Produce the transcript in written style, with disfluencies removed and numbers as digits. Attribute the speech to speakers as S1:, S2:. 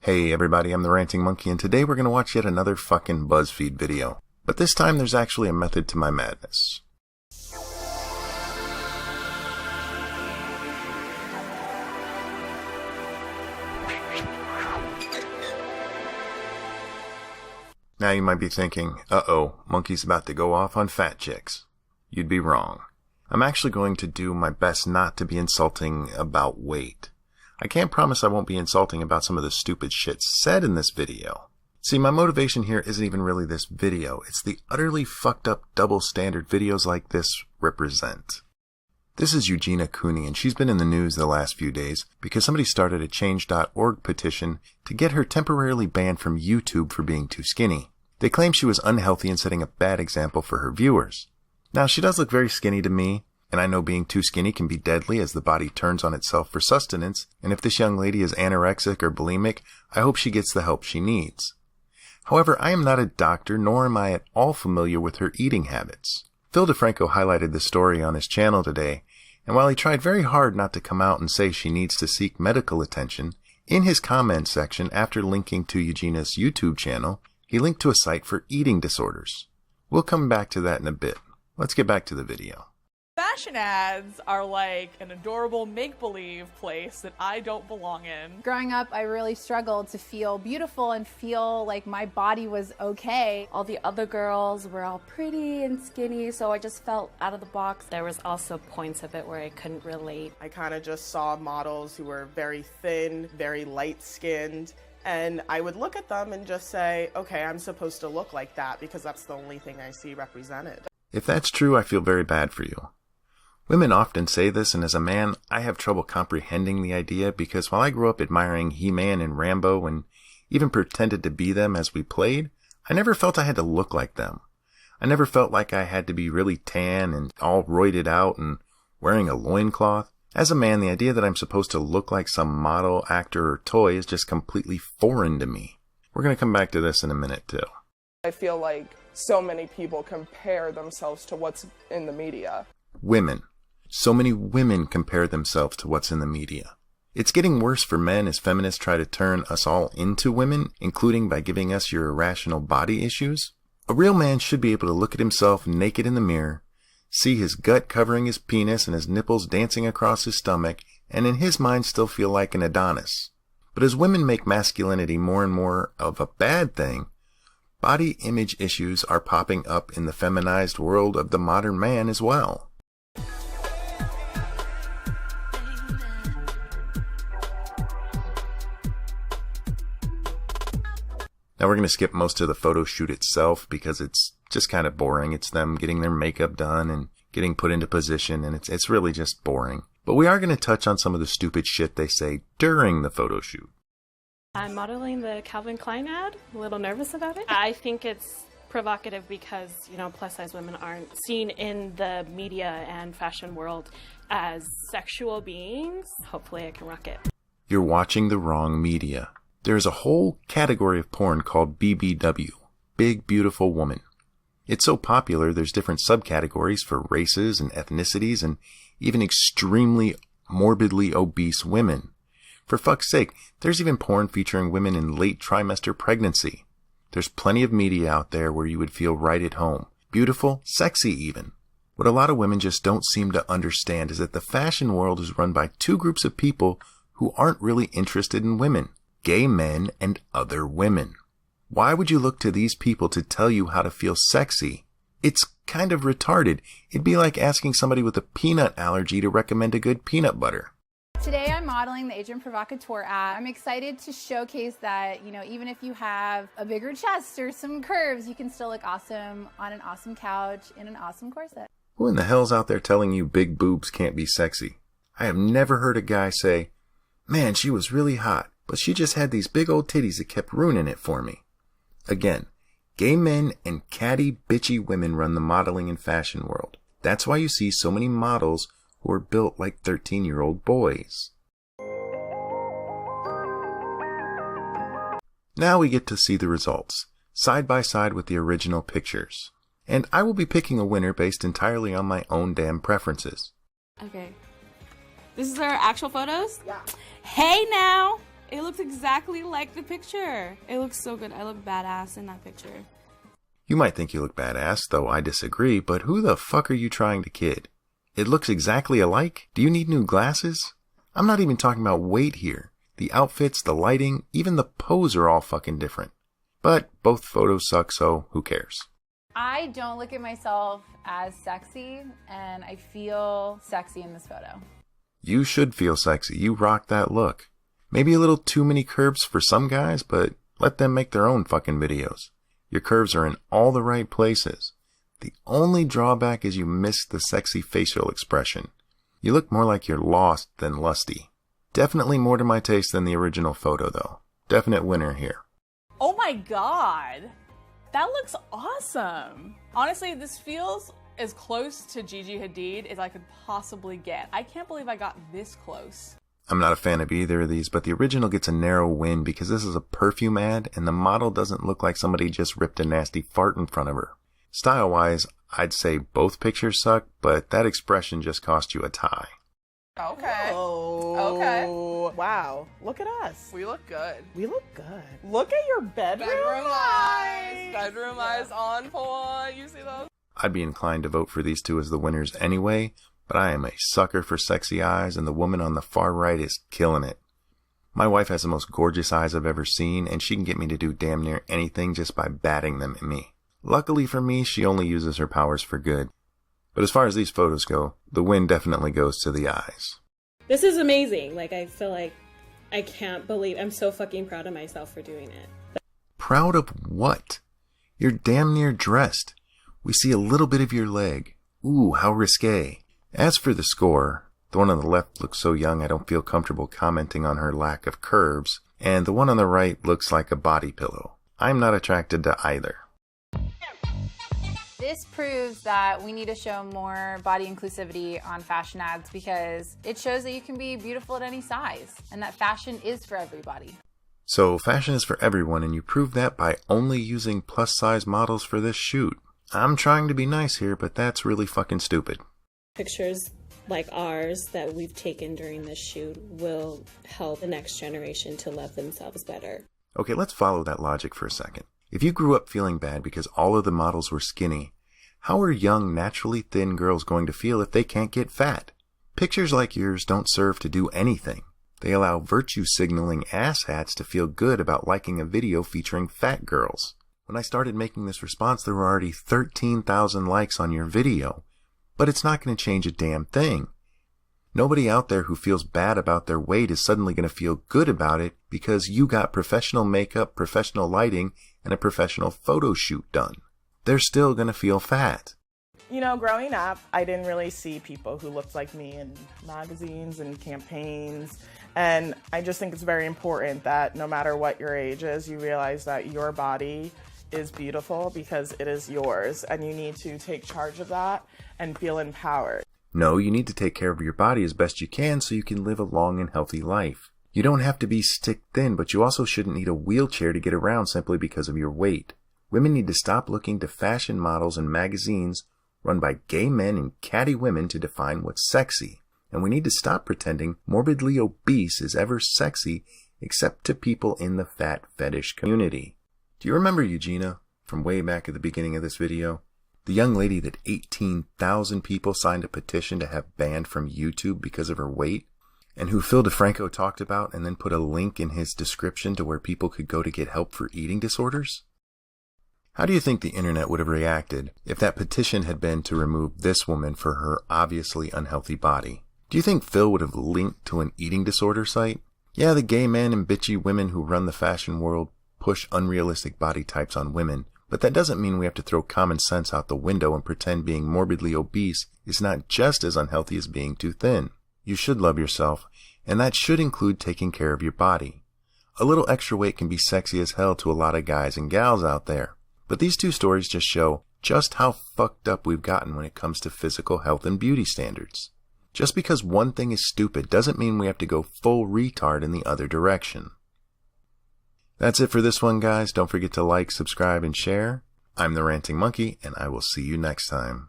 S1: Hey everybody, I'm the Ranting Monkey, and today we're going to watch yet another fucking BuzzFeed video. But this time there's actually a method to my madness. Now you might be thinking, uh-oh, Monkey's about to go off on fat chicks. You'd be wrong. I'm actually going to do my best not to be insulting about weight. I can't promise I won't be insulting about some of the stupid shit said in this video. See, my motivation here isn't even really this video. It's the utterly fucked up double standard videos like this represent. This is Eugenia Cooney, and she's been in the news the last few days because somebody started a change.org petition to get her temporarily banned from YouTube for being too skinny. They claim she was unhealthy and setting a bad example for her viewers. Now, she does look very skinny to me, and I know being too skinny can be deadly as the body turns on itself for sustenance, and if this young lady is anorexic or bulimic, I hope she gets the help she needs. However, I am not a doctor, nor am I at all familiar with her eating habits. Phil DeFranco highlighted this story on his channel today, and while he tried very hard not to come out and say she needs to seek medical attention, in his comment section after linking to Eugenia's YouTube channel, he linked to a site for eating disorders. We'll come back to that in a bit. Let's get back to the video.
S2: Fashion ads are like an adorable make-believe place that I don't belong in.
S3: Growing up, I really struggled to feel beautiful and feel like my body was okay.
S4: All the other girls were all pretty and skinny, so I just felt out of the box. There was also points of it where I couldn't relate.
S5: I kind of just saw models who were very thin, very light-skinned, and I would look at them and just say, okay, I'm supposed to look like that because that's the only thing I see represented.
S1: If that's true, I feel very bad for you. Women often say this, and as a man, I have trouble comprehending the idea because while I grew up admiring He-Man and Rambo and even pretended to be them as we played, I never felt I had to look like them. I never felt like I had to be really tan and all roided out and wearing a loincloth. As a man, the idea that I'm supposed to look like some model, actor, or toy is just completely foreign to me. We're going to come back to this in a minute, too.
S6: I feel like so many people compare themselves to what's in the media.
S1: Women. So many women compare themselves to what's in the media. It's getting worse for men as feminists try to turn us all into women, including by giving us your irrational body issues. A real man should be able to look at himself naked in the mirror, see his gut covering his penis and his nipples dancing across his stomach, and in his mind still feel like an Adonis. But as women make masculinity more and more of a bad thing, body image issues are popping up in the feminized world of the modern man as well. Now we're going to skip most of the photo shoot itself because it's just kind of boring. It's them getting their makeup done and getting put into position, and it's really just boring. But we are going to touch on some of the stupid shit they say during the photo shoot.
S4: I'm modeling the Calvin Klein ad. A little nervous about it. I think it's provocative because, plus-size women aren't seen in the media and fashion world as sexual beings. Hopefully I can rock it.
S1: You're watching the wrong media. There's a whole category of porn called BBW, Big Beautiful Woman. It's so popular there's different subcategories for races and ethnicities and even extremely morbidly obese women. For fuck's sake, there's even porn featuring women in late trimester pregnancy. There's plenty of media out there where you would feel right at home. Beautiful, sexy even. What a lot of women just don't seem to understand is that the fashion world is run by two groups of people who aren't really interested in women. Gay men and other women. Why would you look to these people to tell you how to feel sexy? It's kind of retarded. It'd be like asking somebody with a peanut allergy to recommend a good peanut butter.
S3: Today I'm modeling the Agent Provocateur ad. I'm excited to showcase that, even if you have a bigger chest or some curves, you can still look awesome on an awesome couch in an awesome corset.
S1: Who in the hell's out there telling you big boobs can't be sexy? I have never heard a guy say, man, she was really hot, but she just had these big old titties that kept ruining it for me. Again, gay men and catty, bitchy women run the modeling and fashion world. That's why you see so many models who are built like 13-year-old boys. Now we get to see the results, side by side with the original pictures. And I will be picking a winner based entirely on my own damn preferences.
S4: Okay. This is our actual photos?
S6: Yeah.
S4: Hey now!
S7: It looks exactly like the picture. It looks so good. I look badass in that picture.
S1: You might think you look badass, though I disagree, but who the fuck are you trying to kid? It looks exactly alike? Do you need new glasses? I'm not even talking about weight here. The outfits, the lighting, even the pose are all fucking different. But both photos suck, so who cares?
S3: I don't look at myself as sexy, and I feel sexy in this photo.
S1: You should feel sexy. You rock that look. Maybe a little too many curves for some guys, but let them make their own fucking videos. Your curves are in all the right places. The only drawback is you miss the sexy facial expression. You look more like you're lost than lusty. Definitely more to my taste than the original photo, though. Definite winner here.
S2: Oh my god. That looks awesome. Honestly, this feels as close to Gigi Hadid as I could possibly get. I can't believe I got this close.
S1: I'm not a fan of either of these, but the original gets a narrow win because this is a perfume ad and the model doesn't look like somebody just ripped a nasty fart in front of her. Style-wise, I'd say both pictures suck, but that expression just cost you a tie.
S6: Okay.
S5: Oh.
S6: Okay.
S5: Wow. Look at us.
S6: We look good.
S5: We look good. Look at your bedroom eyes.
S6: Bedroom eyes on point. You see those?
S1: I'd be inclined to vote for these two as the winners anyway, but I am a sucker for sexy eyes and the woman on the far right is killing it. My wife has the most gorgeous eyes I've ever seen, and she can get me to do damn near anything just by batting them at me. Luckily for me, she only uses her powers for good. But as far as these photos go, the win definitely goes to the eyes.
S4: This is amazing. Like, I feel like I can't believe, I'm so fucking proud of myself for doing it.
S1: Proud of what? You're damn near dressed. We see a little bit of your leg. Ooh, how risque. As for the score, the one on the left looks so young I don't feel comfortable commenting on her lack of curves, and the one on the right looks like a body pillow. I'm not attracted to either.
S3: This proves that we need to show more body inclusivity on fashion ads because it shows that you can be beautiful at any size and that fashion is for everybody.
S1: So fashion is for everyone, and you prove that by only using plus-size models for this shoot. I'm trying to be nice here, but that's really fucking stupid.
S4: Pictures like ours that we've taken during this shoot will help the next generation to love themselves better.
S1: Okay, let's follow that logic for a second. If you grew up feeling bad because all of the models were skinny, how are young, naturally thin girls going to feel if they can't get fat? Pictures like yours don't serve to do anything. They allow virtue-signaling asshats to feel good about liking a video featuring fat girls. When I started making this response, there were already 13,000 likes on your video. But it's not going to change a damn thing. Nobody out there who feels bad about their weight is suddenly going to feel good about it because you got professional makeup, professional lighting, and a professional photo shoot done. They're still going to feel fat.
S5: You know, growing up, I didn't really see people who looked like me in magazines and campaigns. And I just think it's very important that no matter what your age is, you realize that your body is beautiful because it is yours. And you need to take charge of that and feel empowered.
S1: No, you need to take care of your body as best you can so you can live a long and healthy life. You don't have to be stick thin, but you also shouldn't need a wheelchair to get around simply because of your weight. Women need to stop looking to fashion models and magazines run by gay men and catty women to define what's sexy. And we need to stop pretending morbidly obese is ever sexy except to people in the fat fetish community. Do you remember Eugenia from way back at the beginning of this video? The young lady that 18,000 people signed a petition to have banned from YouTube because of her weight, and who Phil DeFranco talked about and then put a link in his description to where people could go to get help for eating disorders? How do you think the internet would have reacted if that petition had been to remove this woman for her obviously unhealthy body? Do you think Phil would have linked to an eating disorder site? Yeah, the gay men and bitchy women who run the fashion world push unrealistic body types on women, but that doesn't mean we have to throw common sense out the window and pretend being morbidly obese is not just as unhealthy as being too thin. You should love yourself, and that should include taking care of your body. A little extra weight can be sexy as hell to a lot of guys and gals out there. But these two stories just show just how fucked up we've gotten when it comes to physical health and beauty standards. Just because one thing is stupid doesn't mean we have to go full retard in the other direction. That's it for this one, guys. Don't forget to like, subscribe, and share. I'm the Ranting Monkey, and I will see you next time.